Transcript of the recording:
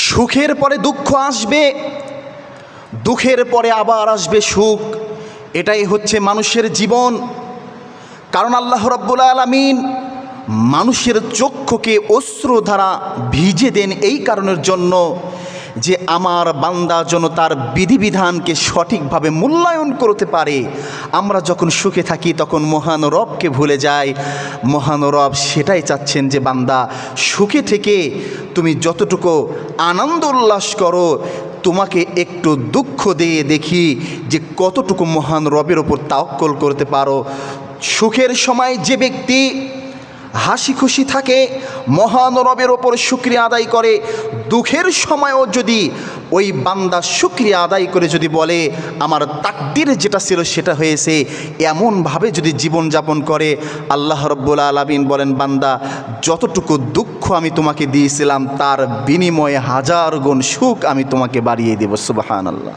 সুখের পরে দুঃখ আসবে, দুঃখের পরে আবার আসবে সুখ। এটাই হচ্ছে মানুষের জীবন। কারণ আল্লাহ রাব্বুল আলামিন মানুষের চক্ষুকে অশ্রু দ্বারা ভিজে দেন এই কারণের জন্য যে আমার বান্দা যেন তার বিধিবিধানকে সঠিকভাবে মূল্যায়ন করতে পারে। আমরা যখন সুখে থাকি তখন মহান রবকে ভুলে যাই। মহান রব সেটাই চাচ্ছেন যে বান্দা সুখে থেকে তুমি যতটুকু আনন্দ উল্লাস করো, তোমাকে একটু দুঃখ দিয়ে দেখি যে কতটুকু মহান রবের ওপর তাওয়াক্কুল করতে পারো। সুখের সময় যে ব্যক্তি হাসি খুশি থাকে, মহান রবের ওপর শুকরিয়া আদায় করে, দুঃখের সময়ও যদি ওই বান্দা শুকরিয়া আদায় করে যদি বলে আমার তাকদীর যেটা ছিল সেটা হয়েছে, এমনভাবে যদি জীবনযাপন করে, আল্লাহ রাব্বুল আলামিন বলেন বান্দা যতটুকু দুঃখ আমি তোমাকে দিয়েছিলাম তার বিনিময়ে 1000 গুণ সুখ আমি তোমাকে বাড়িয়ে দেব। সুবহানাল্লাহ।